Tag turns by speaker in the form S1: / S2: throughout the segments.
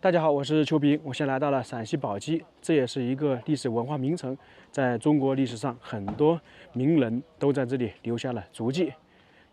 S1: 大家好，我是邱斌，我现在来到了陕西宝鸡，这也是一个历史文化名城，在中国历史上很多名人都在这里留下了足迹。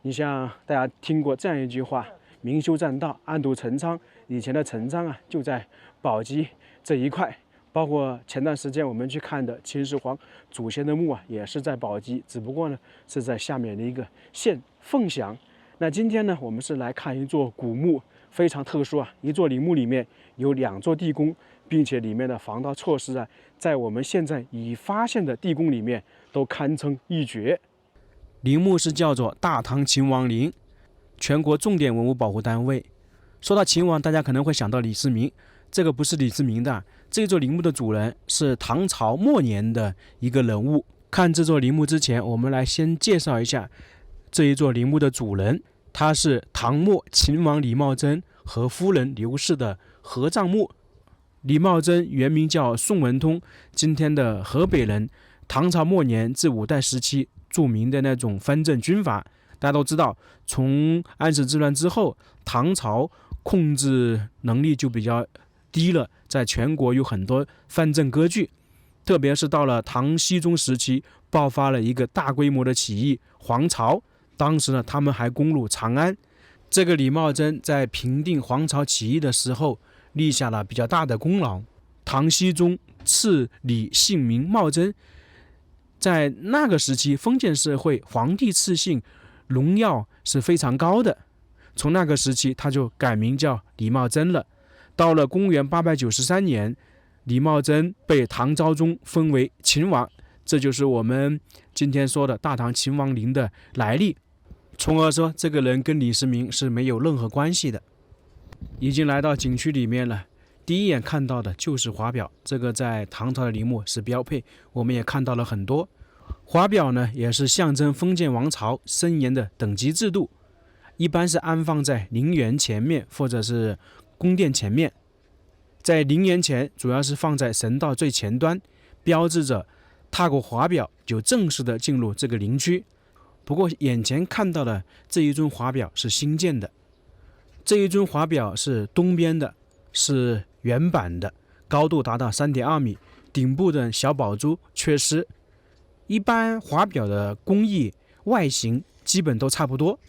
S1: 你像大家听过这样一句话：明修栈道，暗度陈仓。以前的陈仓啊，就在宝鸡这一块。包括前段时间我们去看的秦始皇祖先的墓啊，也是在宝鸡，只不过呢是在下面的一个县凤翔。那今天呢，我们是来看一座古墓，非常特殊啊！一座陵墓里面有2座地宫，并且里面的防盗措施啊，在我们现在已发现的地宫里面都堪称一绝。陵墓是叫做大唐秦王陵，全国重点文物保护单位。说到秦王，大家可能会想到李世民，这个不是李世民的。这座陵墓的主人是唐朝末年的一个人物。看这座陵墓之前，我们来先介绍一下这一座陵墓的主人，他是唐末秦王李茂贞和夫人刘氏的合葬墓。李茂贞原名叫宋文通，今天的河北人。唐朝末年至5代时期著名的那种藩镇军阀，大家都知道，从安史之乱之后，唐朝控制能力就比较低了，在全国有很多藩镇割据，特别是到了唐僖宗时期，爆发了一个大规模的起义黄巢。当时呢，他们还攻入长安。这个李茂贞在平定黄巢起义的时候，立下了比较大的功劳。唐僖宗赐李姓名茂贞，在那个时期，封建社会皇帝赐姓荣耀是非常高的。从那个时期，他就改名叫李茂贞了。到了公元893年，李茂贞被唐昭宗封为秦王，这就是我们今天说的大唐秦王陵的来历。从而说，这个人跟李世民是没有任何关系的。已经来到景区里面了，第一眼看到的就是华表，这个在唐朝的陵墓是标配，我们也看到了很多。华表呢，也是象征封建王朝森严的等级制度，一般是安放在陵园前面或者是宫殿前面。在陵园前，主要是放在神道最前端，标志着踏过华表就正式的进入这个陵区。不过眼前看到的这一尊华表是新建的，这一尊华表是东边的，是原版的，高度达到3.2米，顶部的小宝珠缺失。一般华表的工艺外形基本都差不多，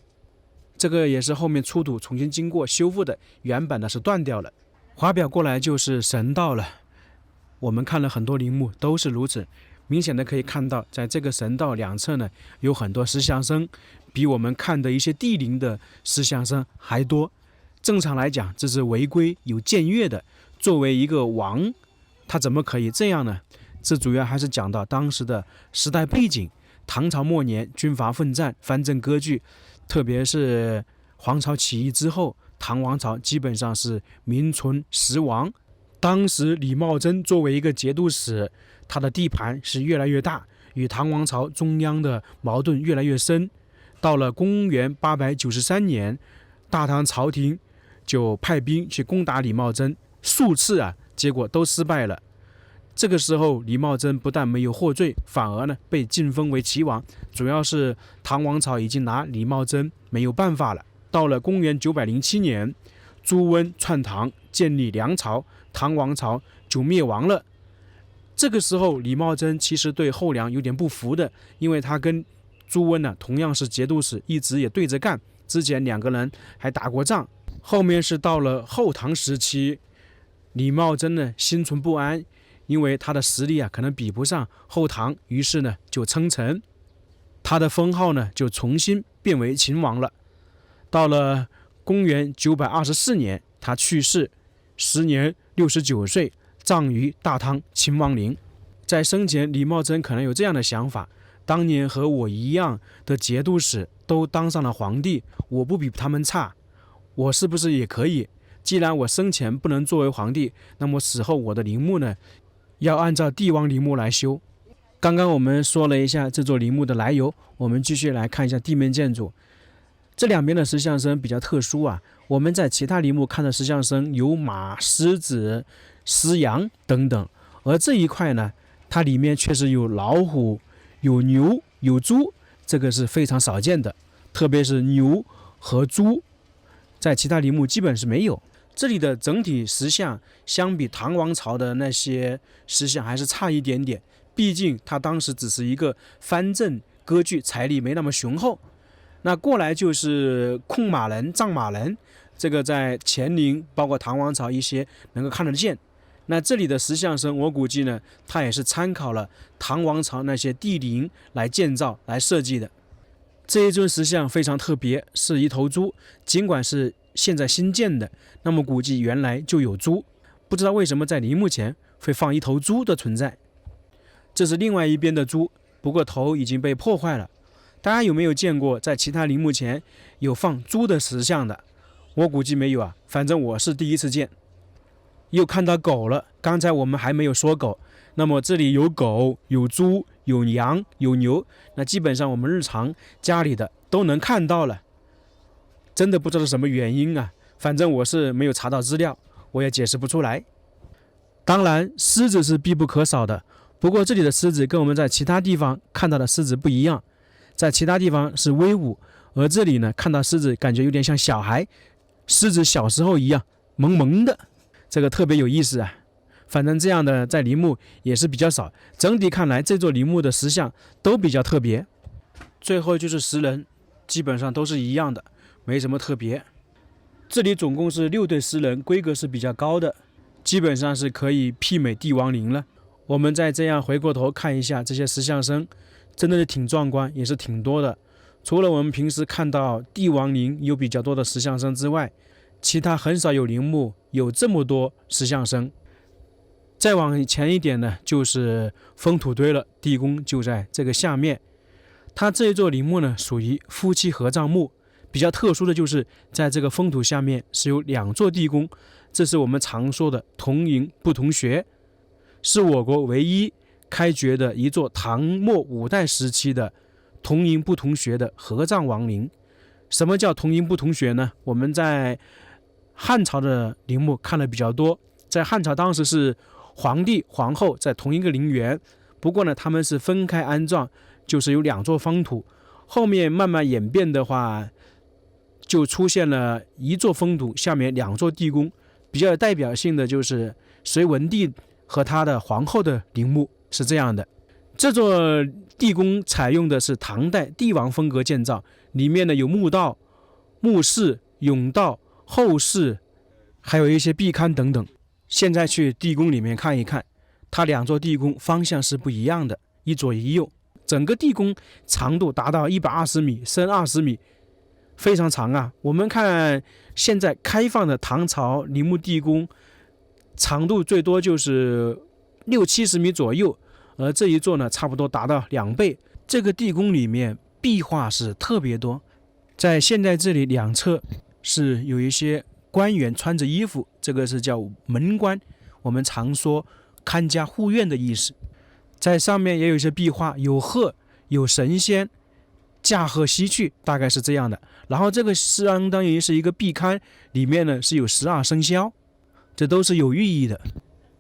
S1: 这个也是后面出土重新经过修复的，原版的是断掉了。华表过来就是神道了，我们看了很多陵墓都是如此。明显的可以看到，在这个神道两侧呢，有很多石像生，比我们看的一些帝陵的石像生还多。正常来讲，这是违规有僭越的。作为一个王，他怎么可以这样呢？这主要还是讲到当时的时代背景。唐朝末年，军阀混战，藩镇割据，特别是黄巢起义之后，唐王朝基本上是名存实亡。当时李茂贞作为一个节度使，他的地盘是越来越大，与唐王朝中央的矛盾越来越深。到了公元893年，大唐朝廷就派兵去攻打李茂贞，数次结果都失败了。这个时候，李茂贞不但没有获罪，反而呢被晋封为齐王。主要是唐王朝已经拿李茂贞没有办法了。到了公元907年，朱温篡唐，建立梁朝，唐王朝就灭亡了。这个时候，李茂贞其实对后梁有点不服的，因为他跟朱温呢同样是节度使，一直也对着干，之前2个人还打过仗。后面是到了后唐时期，李茂贞呢心存不安，因为他的实力可能比不上后唐，于是呢就称臣，他的封号呢就重新变为秦王了。到了公元924年，他去世，时年69岁，葬于大唐秦王陵。在生前，李茂贞可能有这样的想法：当年和我一样的节度使都当上了皇帝，我不比他们差，我是不是也可以？既然我生前不能作为皇帝，那么死后我的陵墓呢，要按照帝王陵墓来修。刚刚我们说了一下这座陵墓的来由，我们继续来看一下地面建筑。这2边的石像生比较特殊我们在其他陵墓看的石像生有马、狮子、狮羊等等，而这一块呢，它里面确实有老虎、有牛、有猪，这个是非常少见的，特别是牛和猪，在其他陵墓基本是没有。这里的整体石像相比唐王朝的那些石像还是差一点点，毕竟它当时只是一个藩镇割据，财力没那么雄厚。那过来就是控马人、藏马人，这个在乾陵包括唐王朝一些能够看得见。那这里的石像生，我估计呢，它也是参考了唐王朝那些帝陵来建造、来设计的。这一尊石像非常特别，是一头猪，尽管是现在新建的，那么估计原来就有猪，不知道为什么在陵墓前会放一头猪的存在。这是另外一边的猪，不过头已经被破坏了。大家有没有见过在其他陵墓前有放猪的石像的？我估计没有啊，反正我是第一次见。又看到狗了，刚才我们还没有说狗，那么这里有狗、有猪、有羊、有牛，那基本上我们日常家里的都能看到了。真的不知道是什么原因啊，反正我是没有查到资料，我也解释不出来。当然狮子是必不可少的，不过这里的狮子跟我们在其他地方看到的狮子不一样，在其他地方是威武，而这里呢，看到狮子感觉有点像小孩，狮子小时候一样萌萌的，这个特别有意思啊。反正这样的在陵墓也是比较少，整体看来这座陵墓的石像都比较特别。最后就是石人，基本上都是一样的，没什么特别。这里总共是6对石人，规格是比较高的，基本上是可以媲美帝王陵了。我们再这样回过头看一下这些石像生，真的是挺壮观，也是挺多的。除了我们平时看到帝王陵有比较多的石像生之外，其他很少有陵墓有这么多石像生。再往前一点呢，就是封土堆了，地宫就在这个下面。它这一座陵墓呢，属于夫妻合葬墓，比较特殊的就是在这个封土下面是有2座地宫，这是我们常说的同营不同穴，是我国唯一开掘的一座唐末5代时期的同营不同穴的合葬王陵。什么叫同营不同穴呢？我们在汉朝的陵墓看的比较多，在汉朝当时是皇帝皇后在同一个陵园，不过呢他们是分开安葬，就是有2座封土，后面慢慢演变的话就出现了1座封土下面2座地宫。比较有代表性的就是隋文帝和他的皇后的陵墓是这样的。这座地宫采用的是唐代帝王风格建造，里面呢有墓道、墓室、甬道、后室，还有一些壁龛等等。现在去地宫里面看一看，它2座地宫方向是不一样的，一左一右。整个地宫长度达到120米，深20米，非常长啊。我们看现在开放的唐朝陵墓地宫，长度最多就是60-70米左右，而这一座呢，差不多达到2倍。这个地宫里面壁画是特别多，在现在这里2侧是有一些官员穿着衣服，这个是叫门官，我们常说看家护院的意思。在上面也有一些壁画，有鹤，有神仙驾鹤西去，大概是这样的。然后这个相当于是一个壁龛，里面呢是有12生肖，这都是有寓意的。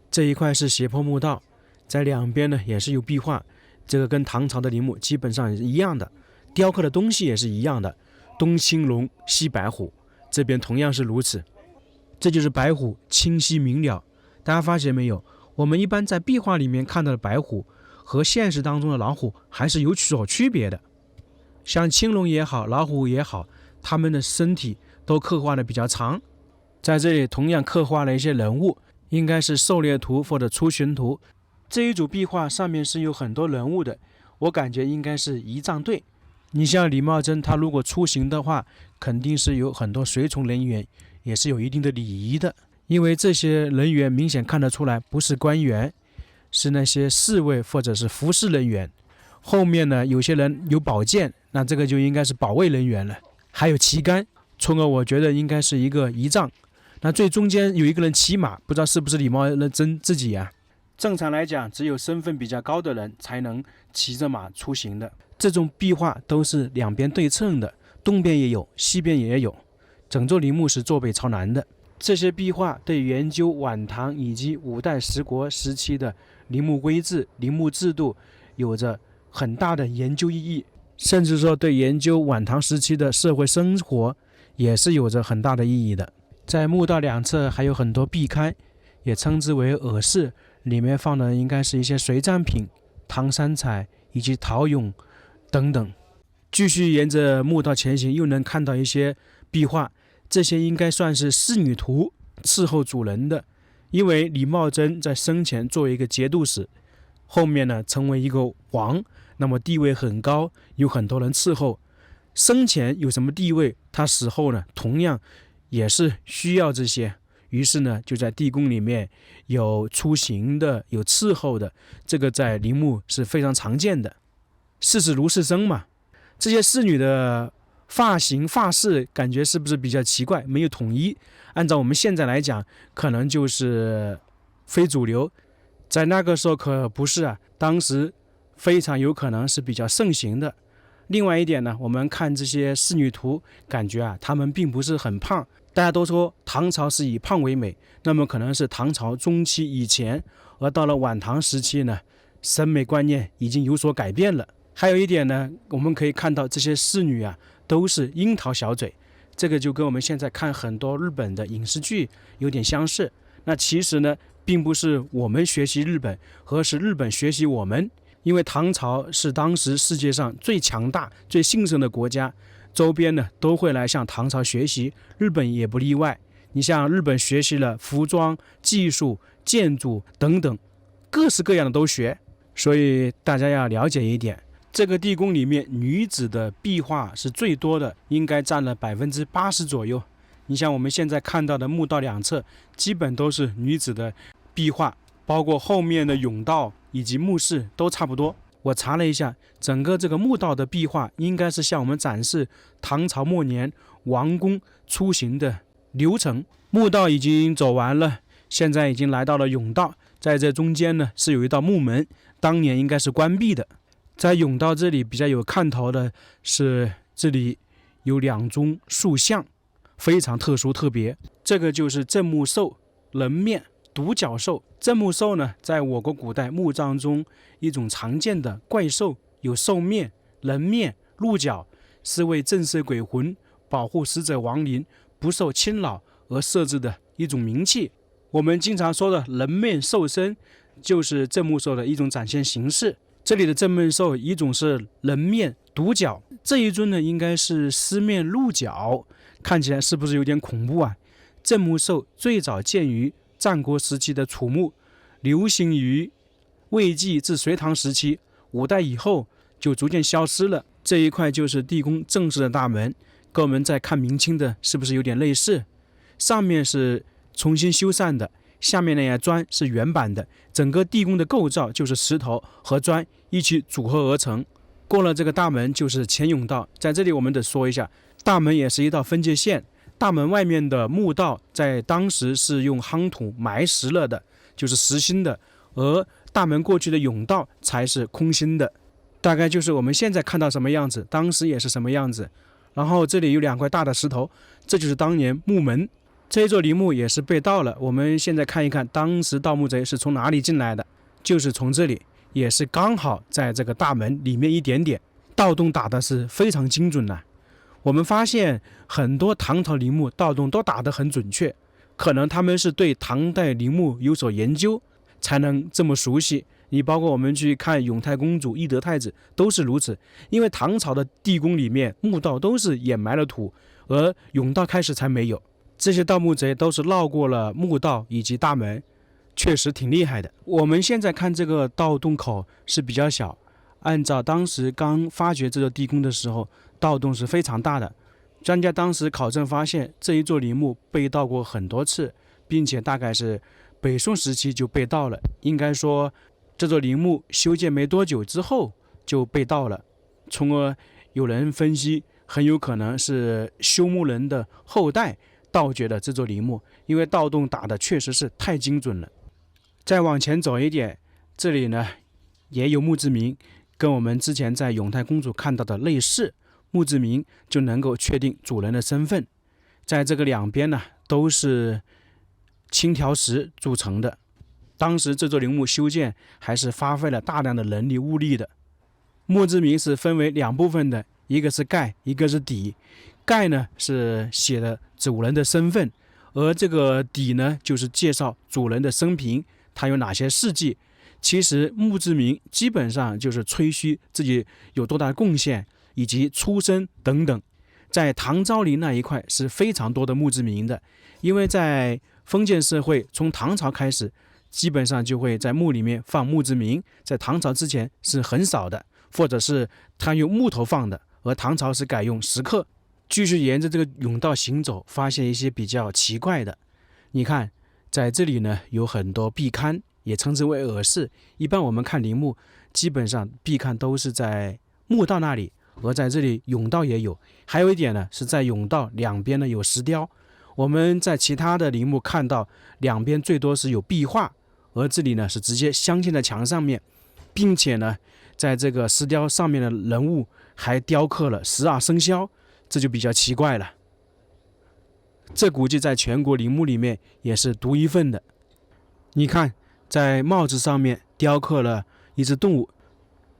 S1: 这一块是斜坡墓道，在两边呢也是有壁画，这个跟唐朝的陵墓基本上也是一样的，雕刻的东西也是一样的，东青龙西白虎，这边同样是如此。这就是白虎，清晰明了。大家发现没有，我们一般在壁画里面看到的白虎和现实当中的老虎还是有所区别的。像青龙也好，老虎也好，它们的身体都刻画的比较长。在这里同样刻画了一些人物，应该是狩猎图或者出巡图。这一组壁画上面是有很多人物的，我感觉应该是仪仗队。你像李茂贞，他如果出行的话，肯定是有很多随从人员，也是有一定的礼仪的。因为这些人员明显看得出来不是官员，是那些侍卫或者是服侍人员。后面呢，有些人有宝剑，那这个就应该是保卫人员了。还有旗杆，从而我觉得应该是一个仪仗。那最中间有一个人骑马，不知道是不是李茂贞自己啊？正常来讲，只有身份比较高的人才能骑着马出行的。这种壁画都是两边对称的，东边也有，西边也有，整座陵墓是坐北朝南的。这些壁画对研究晚唐以及5代十国时期的陵墓规制、陵墓制度有着很大的研究意义，甚至说对研究晚唐时期的社会生活也是有着很大的意义的。在墓道两侧还有很多壁龛，也称之为耳室，里面放的应该是一些随葬品、唐三彩以及陶俑等等。继续沿着墓道前行，又能看到一些壁画，这些应该算是仕女图伺候主人的。因为李茂贞在生前作为一个节度使，后面呢成为一个王，那么地位很高，有很多人伺候。生前有什么地位，他死后呢同样也是需要这些。于是呢就在地宫里面有出行的，有伺候的，这个在陵墓是非常常见的。世事如是生嘛，这些侍女的发型发饰感觉是不是比较奇怪，没有统一？按照我们现在来讲，可能就是非主流，在那个时候可不是啊，当时非常有可能是比较盛行的。另外一点呢，我们看这些仕女图，感觉啊，她们并不是很胖。大家都说唐朝是以胖为美，那么可能是唐朝中期以前，而到了晚唐时期呢，审美观念已经有所改变了。还有一点呢，我们可以看到这些侍女啊，都是樱桃小嘴，这个就跟我们现在看很多日本的影视剧有点相似。那其实呢，并不是我们学习日本，而是日本学习我们。因为唐朝是当时世界上最强大、最兴盛的国家，周边呢都会来向唐朝学习，日本也不例外。你像日本学习了服装、技术、建筑等等，各式各样的都学。所以大家要了解一点，这个地宫里面女子的壁画是最多的，应该占了80%左右。你像我们现在看到的墓道两侧，基本都是女子的壁画，包括后面的甬道以及墓室都差不多。我查了一下，整个这个墓道的壁画应该是向我们展示唐朝末年王公出行的流程。墓道已经走完了，现在已经来到了甬道，在这中间呢是有一道木门，当年应该是关闭的。在甬道这里比较有看头的是，这里有2尊塑像，非常特殊特别。这个就是镇墓兽人面独角兽。镇墓兽呢，在我国古代墓葬中一种常见的怪兽，有兽面、人面、鹿角，是为震慑鬼魂、保护死者亡灵不受侵扰而设置的一种冥器。我们经常说的人面兽身，就是镇墓兽的一种展现形式。这里的镇墓兽一种是人面独角，这一尊呢应该是狮面鹿角，看起来是不是有点恐怖啊？镇墓兽最早见于战国时期的楚墓，流行于魏晋至隋唐时期，5代以后就逐渐消失了。这一块就是地宫正式的大门，跟我们在看明清的是不是有点类似？上面是重新修缮的，下面那些砖是原版的，整个地宫的构造就是石头和砖一起组合而成。过了这个大门就是前甬道，在这里我们得说一下，大门也是一道分界线。大门外面的墓道在当时是用夯土埋实了的，就是实心的，而大门过去的甬道才是空心的，大概就是我们现在看到什么样子，当时也是什么样子。然后这里有2块大的石头，这就是当年墓门。这一座陵墓也是被盗了，我们现在看一看当时盗墓贼是从哪里进来的，就是从这里，也是刚好在这个大门里面一点点，盗洞打的是非常精准的。我们发现很多唐朝陵墓盗洞都打得很准确，可能他们是对唐代陵墓有所研究，才能这么熟悉。你包括我们去看永泰公主、懿德太子都是如此，因为唐朝的地宫里面墓道都是掩埋了土，而甬道开始才没有。这些盗墓贼都是绕过了墓道以及大门，确实挺厉害的。我们现在看这个盗洞口是比较小，按照当时刚发掘这座地宫的时候，盗洞是非常大的。专家当时考证发现，这一座陵墓被盗过很多次，并且大概是北宋时期就被盗了。应该说，这座陵墓修建没多久之后就被盗了，从而有人分析，很有可能是修墓人的后代盗掘的这座陵墓，因为盗洞打的确实是太精准了。再往前走一点，这里呢也有墓志铭，跟我们之前在永泰公主看到的类似，墓志铭就能够确定主人的身份。在这个两边呢都是青条石组成的，当时这座陵墓修建还是花费了大量的人力物力的。墓志铭是分为2部分的，一个是盖，一个是底。盖呢是写的主人的身份，而这个底呢，就是介绍主人的生平，他有哪些事迹。其实墓志铭基本上就是吹嘘自己有多大的贡献，以及出身等等。在唐昭陵那一块是非常多的墓志铭的，因为在封建社会从唐朝开始，基本上就会在墓里面放墓志铭，在唐朝之前是很少的，或者是他用木头放的，而唐朝是改用石刻。继续沿着这个甬道行走，发现一些比较奇怪的。你看，在这里呢有很多壁龛，也称之为耳室。一般我们看陵墓，基本上壁龛都是在墓道那里，而在这里甬道也有。还有一点呢，是在甬道两边呢有石雕。我们在其他的陵墓看到两边最多是有壁画，而这里呢是直接镶嵌在墙上面，并且呢在这个石雕上面的人物还雕刻了12生肖，这就比较奇怪了。这估计在全国陵墓里面也是独一份的。你看，在帽子上面雕刻了一只动物，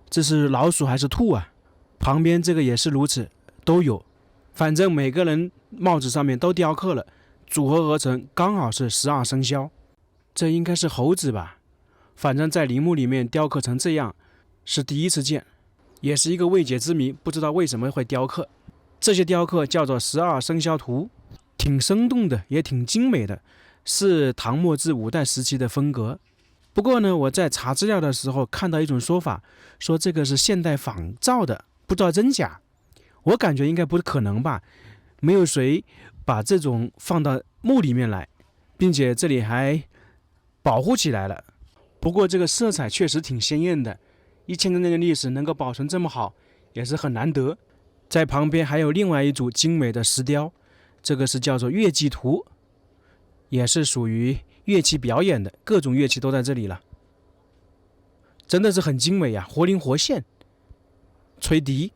S1: 这是老鼠还是兔啊？旁边这个也是如此，都有。反正每个人帽子上面都雕刻了，组合而成，刚好是12生肖。这应该是猴子吧？反正在陵墓里面雕刻成这样，是第一次见，也是一个未解之谜，不知道为什么会雕刻。这些雕刻叫做12生肖图，挺生动的，也挺精美的，是唐末至五代时期的风格。不过呢，我在查资料的时候看到一种说法，说这个是现代仿造的，不知道真假。我感觉应该不可能吧，没有谁把这种放到墓里面来，并且这里还保护起来了。不过这个色彩确实挺鲜艳的，1000多年的历史能够保存这么好，也是很难得。在旁边还有另外一组精美的石雕，这个是叫做乐伎图，也是属于乐器表演的，各种乐器都在这里了，真的是很精美呀，活灵活现，吹笛、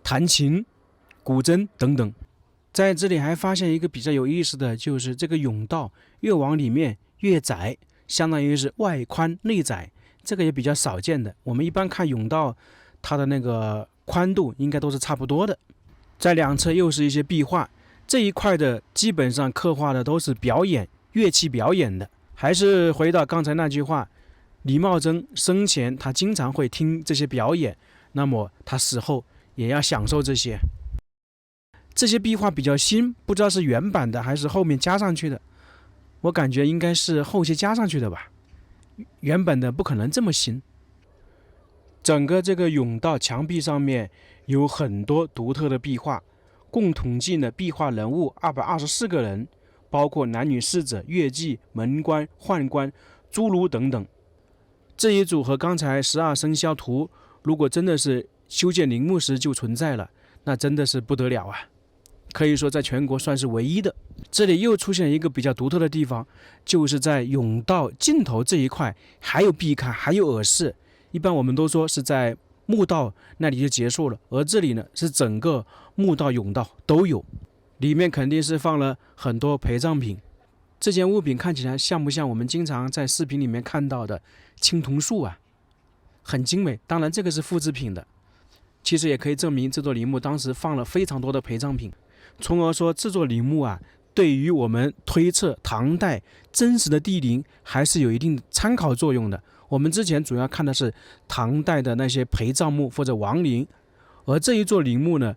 S1: 弹琴、古筝等等。在这里还发现一个比较有意思的，就是这个甬道越往里面越窄，相当于是外宽内窄，这个也比较少见的。我们一般看甬道，它的那个宽度应该都是差不多的。在两侧又是一些壁画，这一块的基本上刻画的都是表演乐器表演的。还是回到刚才那句话，李茂贞生前他经常会听这些表演，那么他死后也要享受这些。这些壁画比较新，不知道是原版的还是后面加上去的，我感觉应该是后期加上去的吧，原本的不可能这么新。整个这个甬道墙壁上面有很多独特的壁画，共统计呢壁画人物224个人，包括男女侍者、乐伎、门官、宦官、诸儒等等。这一组和刚才12生肖图，如果真的是修建陵墓时就存在了，那真的是不得了啊！可以说在全国算是唯一的。这里又出现一个比较独特的地方，就是在甬道尽头这一块还有壁龛，还有耳室。一般我们都说是在墓道那里就结束了，而这里呢是整个墓道甬道都有，里面肯定是放了很多陪葬品。这件物品看起来像不像我们经常在视频里面看到的青铜树啊？很精美，当然这个是复制品的。其实也可以证明这座陵墓当时放了非常多的陪葬品，从而说这座陵墓啊，对于我们推测唐代真实的帝陵还是有一定参考作用的。我们之前主要看的是唐代的那些陪葬墓或者王陵，而这一座陵墓呢，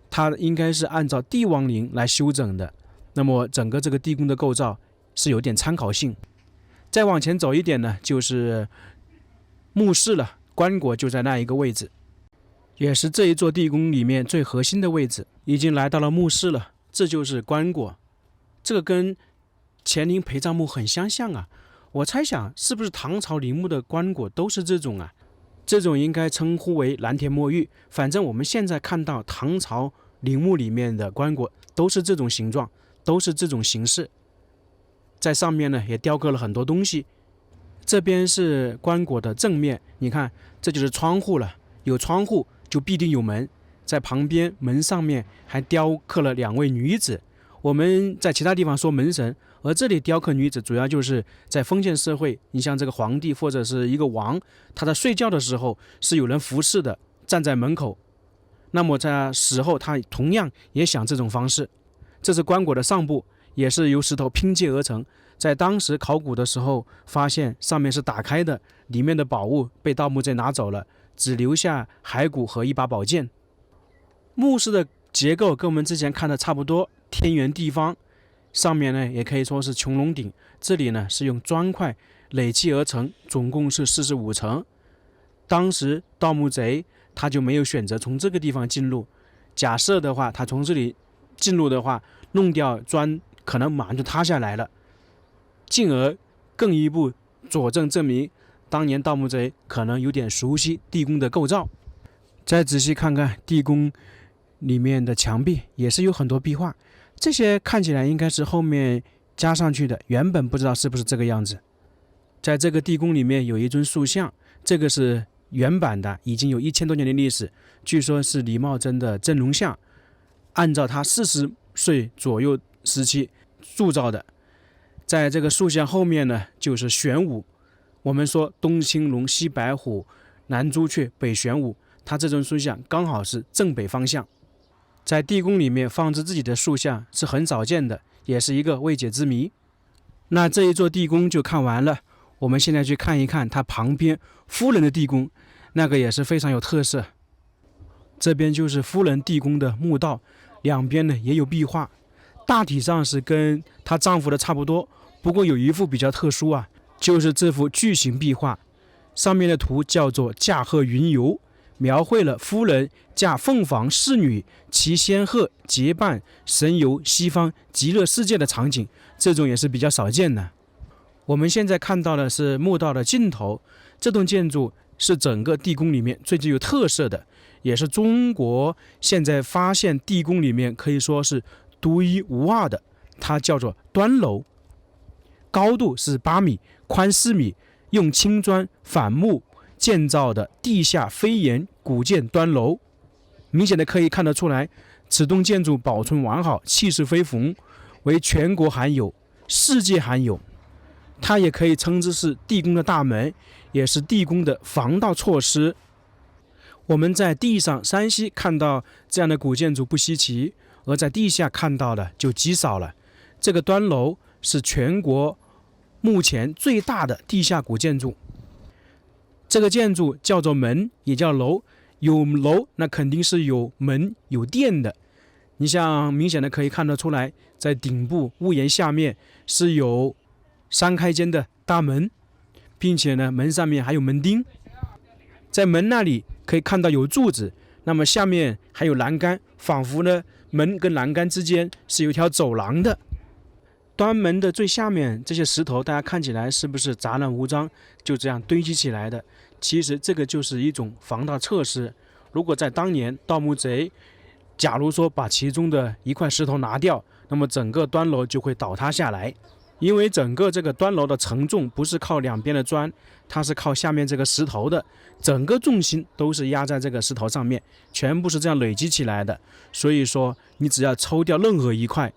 S1: 它应该是按照帝王陵来修整的，那么整个这个地宫的构造是有点参考性。再往前走一点呢，就是墓室了，棺椁就在那一个位置，也是这一座地宫里面最核心的位置。已经来到了墓室了，这就是棺椁，这个跟乾陵陪葬墓很相像啊。我猜想是不是唐朝陵墓的棺椁都是这种啊？这种应该称呼为蓝田墨玉。反正我们现在看到唐朝陵墓里面的棺椁都是这种形状，都是这种形式。在上面呢也雕刻了很多东西。这边是棺椁的正面，你看这就是窗户了，有窗户就必定有门，在旁边门上面还雕刻了2位女子。我们在其他地方说门神，而这里雕刻女子主要就是在封建社会，你像这个皇帝或者是一个王，他在睡觉的时候是有人服侍的，站在门口，那么在死后他同样也想这种方式。这是棺椁的上部，也是由石头拼接而成。在当时考古的时候，发现上面是打开的，里面的宝物被盗墓贼拿走了，只留下骸骨和一把宝剑。墓室的结构跟我们之前看的差不多，天圆地方，上面呢也可以说是穹窿顶，这里呢是用砖块垒砌而成，总共是45层。当时盗墓贼他就没有选择从这个地方进入，假设的话，他从这里进入的话，弄掉砖可能马上就塌下来了，进而更一步佐证明当年盗墓贼可能有点熟悉地宫的构造。再仔细看看地宫里面的墙壁，也是有很多壁画，这些看起来应该是后面加上去的，原本不知道是不是这个样子。在这个地宫里面有一尊塑像，这个是原版的，已经有1000多年的历史，据说是李茂贞的真容像，按照他40岁左右时期铸造的。在这个塑像后面呢，就是玄武。我们说东青龙，西白虎，南朱雀，北玄武，他这尊塑像刚好是正北方向。在地宫里面放置自己的塑像是很少见的，也是一个未解之谜。那这一座地宫就看完了，我们现在去看一看它旁边夫人的地宫，那个也是非常有特色。这边就是夫人地宫的墓道，两边呢也有壁画，大体上是跟她丈夫的差不多，不过有一幅比较特殊啊，就是这幅巨型壁画，上面的图叫做驾鹤云游，描绘了夫人驾凤凰侍女骑仙鹤结伴神游西方极乐世界的场景，这种也是比较少见的。我们现在看到的是墓道的尽头，这栋建筑是整个地宫里面最具有特色的，也是中国现在发现地宫里面可以说是独一无二的，它叫做端楼，高度是8米，宽4米，用青砖反木建造的地下飞檐古建端楼。明显的可以看得出来，此栋建筑保存完好，气势恢宏，为全国罕有，世界罕有。它也可以称之是地宫的大门，也是地宫的防盗措施。我们在地上山西看到这样的古建筑不稀奇，而在地下看到的就极少了。这个端楼是全国目前最大的地下古建筑。这个建筑叫做门，也叫楼，有楼那肯定是有门有殿的。你像明显的可以看得出来，在顶部屋檐下面是有3开间的大门，并且呢门上面还有门钉，在门那里可以看到有柱子，那么下面还有栏杆，仿佛呢门跟栏杆之间是有一条走廊的。端门的最下面这些石头，大家看起来是不是杂乱无章，就这样堆积起来的？其实这个就是一种防盗措施。如果在当年盗墓贼假如说把其中的一块石头拿掉，那么整个端楼就会倒塌下来。因为整个这个端楼的承重不是靠两边的砖，它是靠下面这个石头的，整个重心都是压在这个石头上面，全部是这样累积起来的。所以说你只要抽掉任何一块，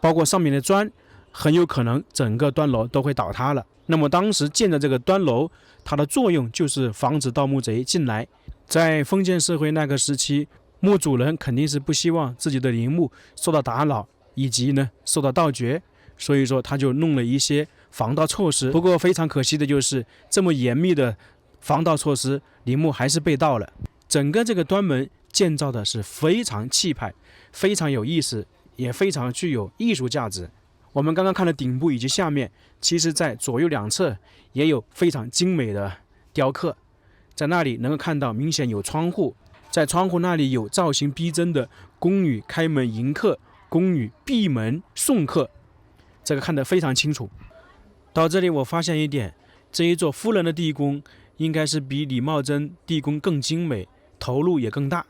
S1: 包括上面的砖，很有可能整个端楼都会倒塌了。那么当时建的这个端楼，它的作用就是防止盗墓贼进来。在封建社会那个时期，墓主人肯定是不希望自己的陵墓受到打扰，以及呢受到盗掘，所以说他就弄了一些防盗措施。不过非常可惜的就是，这么严密的防盗措施，陵墓还是被盗了。整个这个端门建造的是非常气派，非常有意思，也非常具有艺术价值。我们刚刚看的顶部以及下面，其实在左右两侧也有非常精美的雕刻，在那里能够看到明显有窗户，在窗户那里有造型逼真的宫女开门迎客，宫女闭门送客，这个看得非常清楚。到这里我发现一点，这一座夫人的地宫应该是比李茂贞地宫更精美，投入也更大。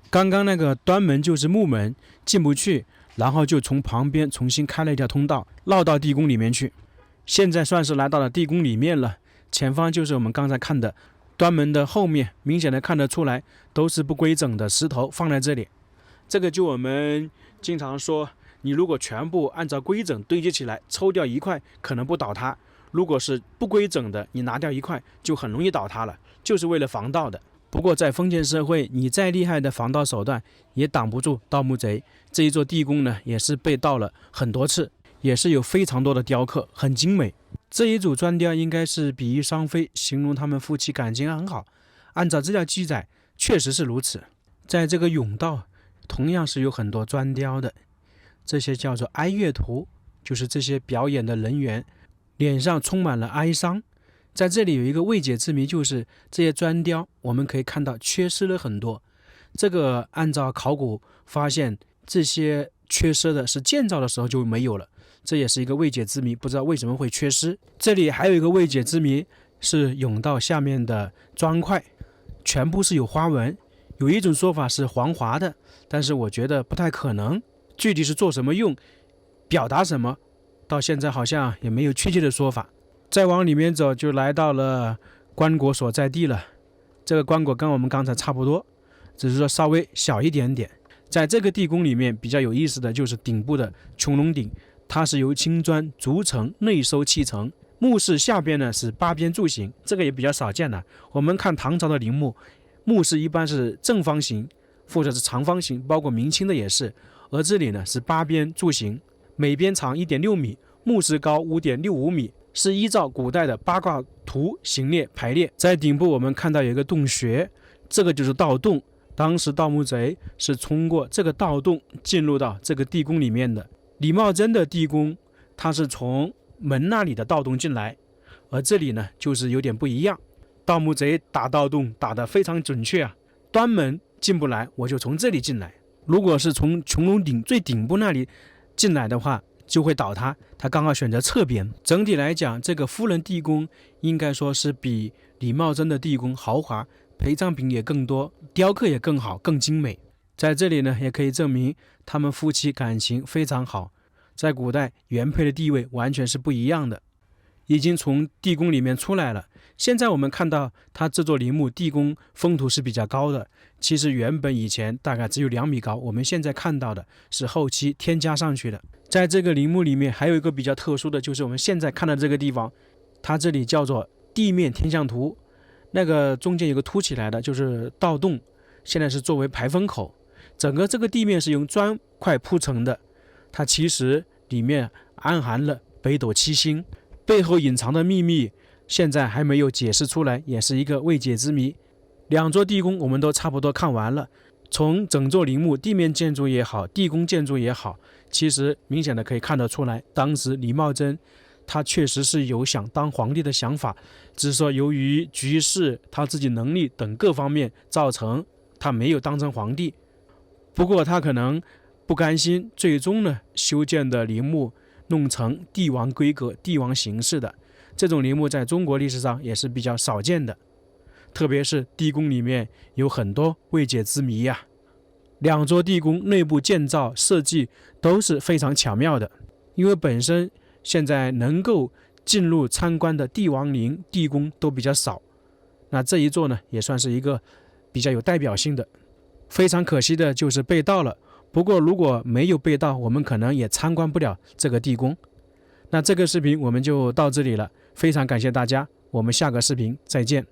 S1: 刚刚那个端门就是木门，进不去，然后就从旁边重新开了一条通道，绕到地宫里面去。现在算是来到了地宫里面了，前方就是我们刚才看的端门的后面，明显的看得出来都是不规整的石头放在这里。这个就我们经常说，你如果全部按照规整堆积起来，抽掉一块可能不倒塌，如果是不规整的，你拿掉一块就很容易倒塌了，就是为了防盗的。不过在封建社会，你再厉害的防盗手段也挡不住盗墓贼。这一座地宫呢，也是被盗了很多次，也是有非常多的雕刻，很精美。这一组砖雕应该是比翼双飞，形容他们夫妻感情很好。按照资料记载，确实是如此。在这个甬道，同样是有很多砖雕的，这些叫做哀乐图，就是这些表演的人员脸上充满了哀伤。在这里有一个未解之谜，就是这些砖雕我们可以看到缺失了很多。这个按照考古发现，这些缺失的是建造的时候就没有了，这也是一个未解之谜，不知道为什么会缺失。这里还有一个未解之谜，是甬道下面的砖块全部是有花纹，有一种说法是黄华的，但是我觉得不太可能，具体是做什么用，表达什么，到现在好像也没有确切的说法。再往里面走，就来到了棺椁所在地了。这个棺椁跟我们刚才差不多，只是说稍微小一点点。在这个地宫里面比较有意思的就是顶部的穹窿顶，它是由青砖逐层内收砌成，墓室下边呢是八边柱形，这个也比较少见了。我们看唐朝的陵墓，墓室一般是正方形或者是长方形，包括明清的也是，而这里呢是八边柱形，每边长 1.6 米，墓室高 5.65 米，是依照古代的八卦图行列排列。在顶部我们看到有一个洞穴，这个就是盗洞，当时盗墓贼是通过这个盗洞进入到这个地宫里面的。李茂贞的地宫，它是从门那里的盗洞进来，而这里呢就是有点不一样，盗墓贼打盗洞打得非常准确啊，端门进不来，我就从这里进来。如果是从穹窿顶最顶部那里进来的话，就会倒塌，他刚好选择侧边。整体来讲，这个夫人地宫应该说是比李茂贞的地宫豪华，陪葬品也更多，雕刻也更好，更精美。在这里呢，也可以证明他们夫妻感情非常好。在古代，原配的地位完全是不一样的，已经从地宫里面出来了。现在我们看到它这座陵墓地宫封土是比较高的，其实原本以前大概只有2米高，我们现在看到的是后期添加上去的。在这个陵墓里面还有一个比较特殊的，就是我们现在看到这个地方，它这里叫做地面天象图，那个中间有个凸起来的就是盗洞，现在是作为排风口。整个这个地面是用砖块铺成的，它其实里面暗含了北斗七星，背后隐藏的秘密现在还没有解释出来，也是一个未解之谜。2座地宫我们都差不多看完了，从整座陵墓地面建筑也好，地宫建筑也好，其实明显的可以看得出来，当时李茂贞他确实是有想当皇帝的想法，只是说由于局势、他自己能力等各方面造成他没有当成皇帝。不过他可能不甘心，最终呢修建的陵墓弄成帝王规格、帝王形式的，这种陵墓在中国历史上也是比较少见的，特别是地宫里面有很多未解之谜呀。2座地宫内部建造设计都是非常巧妙的，因为本身现在能够进入参观的帝王陵、地宫都比较少，那这一座呢也算是一个比较有代表性的。非常可惜的就是被盗了，不过如果没有被盗，我们可能也参观不了这个地宫。那这个视频我们就到这里了，非常感谢大家，我们下个视频再见。